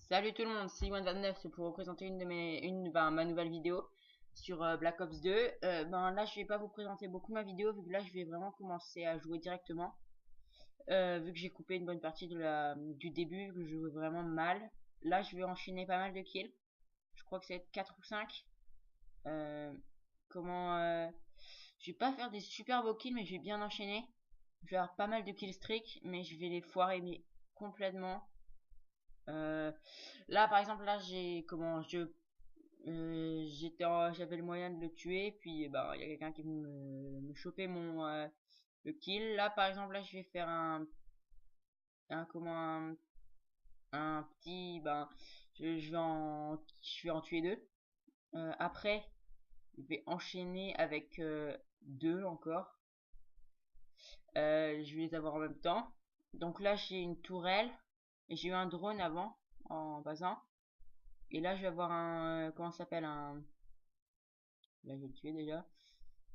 Salut tout le monde, c'est Iwan29, c'est pour vous présenter ma nouvelle vidéo sur Black Ops 2. Là je vais pas vous présenter beaucoup ma vidéo vu que là je vais vraiment commencer à jouer directement. Vu que j'ai coupé une bonne partie du début, que je jouais vraiment mal. Là je vais enchaîner pas mal de kills. Je crois que c'est 4 ou 5. Euh, je vais pas faire des super beaux kills mais je vais bien enchaîner. Je vais avoir pas mal de kill streak mais je vais les foirer mais complètement. Là par exemple là j'avais le moyen de le tuer puis bah il y a quelqu'un qui me chopait le kill. Là par exemple là je vais faire un comment un petit je vais en tuer deux. Après je vais enchaîner avec deux encore. Je vais les avoir en même temps. Donc là j'ai une tourelle et j'ai eu un drone avant en basant. Et là je vais avoir comment ça s'appelle là je vais le tuer déjà.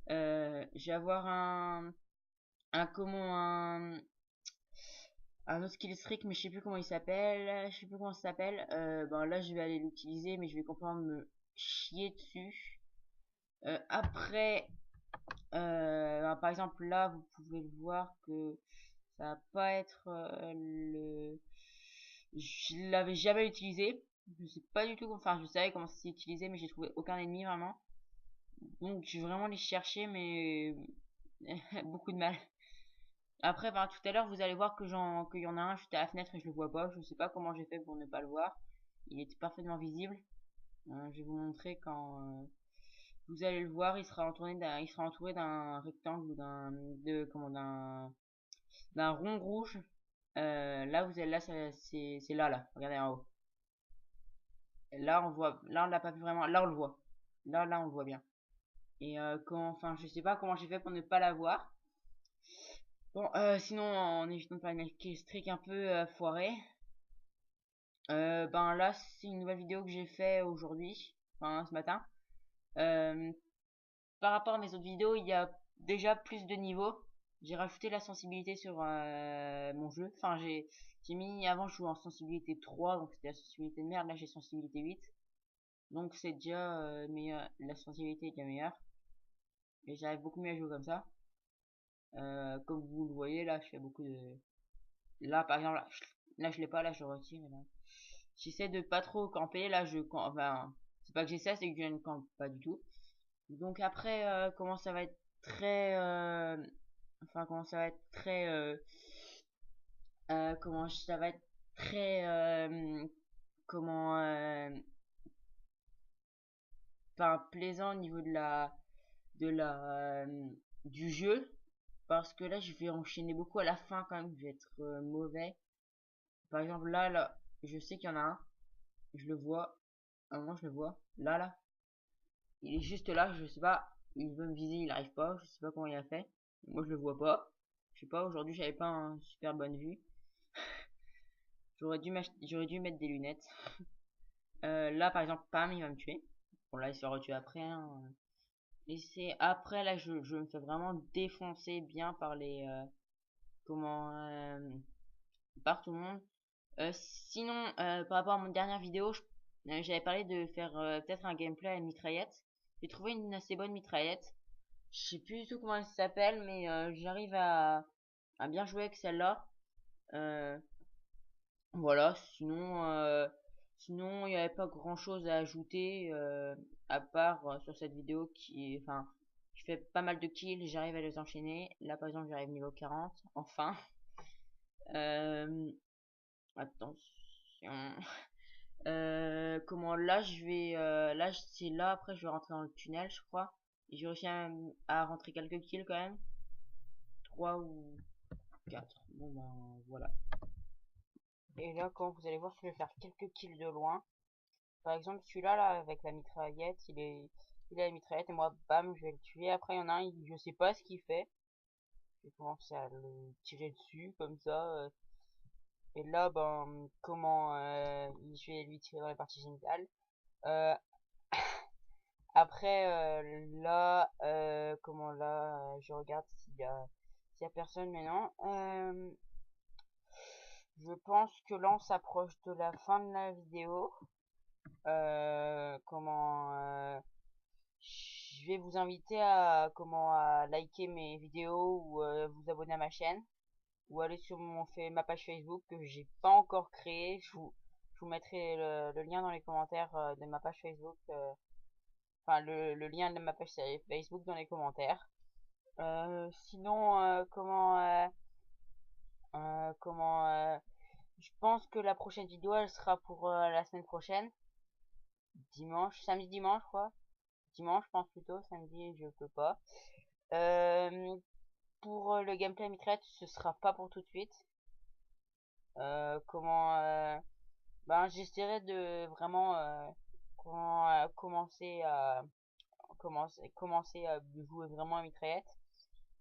Je vais avoir un comment un autre skill streak mais je sais plus comment il s'appelle. Je sais plus comment ça s'appelle. Là je vais aller l'utiliser mais je vais complètement me chier dessus. Après par exemple là vous pouvez le voir que ça va pas être je l'avais jamais utilisé. Je sais pas du tout, enfin je savais comment c'est utilisé mais j'ai trouvé aucun ennemi vraiment. Donc je vais vraiment les chercher mais beaucoup de mal. Après tout à l'heure vous allez voir qu'il y en a un juste à la fenêtre et je le vois pas. Je sais pas comment j'ai fait pour ne pas le voir. Il était parfaitement visible. Je vais vous montrer quand vous allez le voir, il sera entouré d'un rectangle ou d'un rond rouge. Là vous allez c'est là, regardez en haut. Là on voit, là on l'a pas vu vraiment, là on le voit. Là on le voit bien. Et enfin je sais pas comment j'ai fait pour ne pas la voir. Bon, sinon, en évitant de parler de streak un peu foiré, là, c'est une nouvelle vidéo que j'ai fait aujourd'hui, enfin ce matin. Euh, Par rapport à mes autres vidéos, il y a déjà plus de niveaux. J'ai rajouté la sensibilité sur mon jeu. Enfin, j'ai mis, avant je jouais en sensibilité 3, donc c'était la sensibilité de merde. Là, j'ai sensibilité 8. Donc c'est déjà meilleur, la sensibilité est déjà meilleure. Et j'arrive beaucoup mieux à jouer comme ça. Comme vous le voyez, là, je fais beaucoup de... Là, par exemple, là je l'ai pas, là, je retire. Là. J'essaie de pas trop camper, là, enfin, c'est pas que j'essaie, c'est que je ne campe pas du tout. Donc après, comment ça va être très... Enfin, comment ça va être très... comment ça va être très... comment... Enfin, plaisant au niveau de la... du jeu. Parce que là, je vais enchaîner beaucoup à la fin quand même, je vais être mauvais. Par exemple, là, je sais qu'il y en a un. Je le vois. À un moment, je le vois. Là. Il est juste là, je sais pas. Il veut me viser, il arrive pas. Je sais pas comment il a fait. Moi, je le vois pas. Je sais pas, aujourd'hui, j'avais pas une super bonne vue. J'aurais dû mettre des lunettes. Là, par exemple, Pam, il va me tuer. Bon, là, il se retue après. Hein. Et c'est après, là, je me fais vraiment défoncer bien par les... comment... par tout le monde. Sinon, par rapport à mon dernière vidéo, j'avais parlé de faire peut-être un gameplay à une mitraillette. J'ai trouvé une assez bonne mitraillette. Je sais plus du tout comment elle s'appelle, mais j'arrive à bien jouer avec celle-là. Euh, voilà, sinon il n'y avait pas grand-chose à ajouter à part sur cette vidéo enfin, je fais pas mal de kills, j'arrive à les enchaîner. Là, par exemple, j'arrive niveau 40, enfin. Euh, Attention. Comment là je vais là c'est là après je vais rentrer dans le tunnel je crois et j'ai réussi à rentrer quelques kills quand même 3 ou 4 bon voilà et là quand vous allez voir je vais faire quelques kills de loin par exemple celui-là là avec la mitraillette il a la mitraillette et moi bam je vais le tuer après il y en a un je sais pas ce qu'il fait je vais commencer à le tirer dessus comme ça et là je vais lui tirer dans les parties génitales euh, après, je regarde s'il y a personne, mais non. je pense que là on s'approche de la fin de la vidéo. Comment je vais vous inviter à liker mes vidéos ou vous abonner à ma chaîne ou aller sur ma page Facebook que j'ai pas encore créée. Je vous mettrai le lien dans les commentaires de ma page Facebook. Enfin, le lien de ma page Facebook dans les commentaires. Sinon, je pense que la prochaine vidéo, elle sera pour la semaine prochaine. Samedi, dimanche, quoi. Dimanche, je pense plutôt. Samedi, je peux pas. Euh, pour le gameplay mitraillette, ce sera pas pour tout de suite. Ben, j'essaierai de vraiment commencer à jouer vraiment à mitraillette.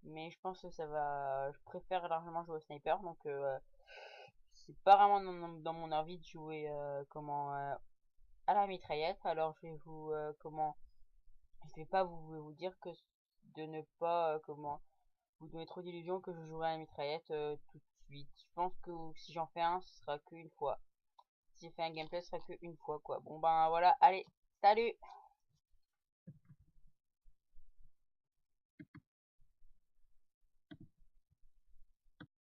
Mais je pense que je préfère largement jouer au sniper. Donc, c'est pas vraiment dans mon envie de jouer à la mitraillette. Alors, je vais pas vous dire que de ne pas vous donner trop d'illusions que je jouerai à la mitraillette tout de suite. Je pense que si j'en fais un, ce sera qu'une fois. Si j'ai fait un gameplay, ce sera qu'une fois, quoi. Bon ben voilà, allez, salut!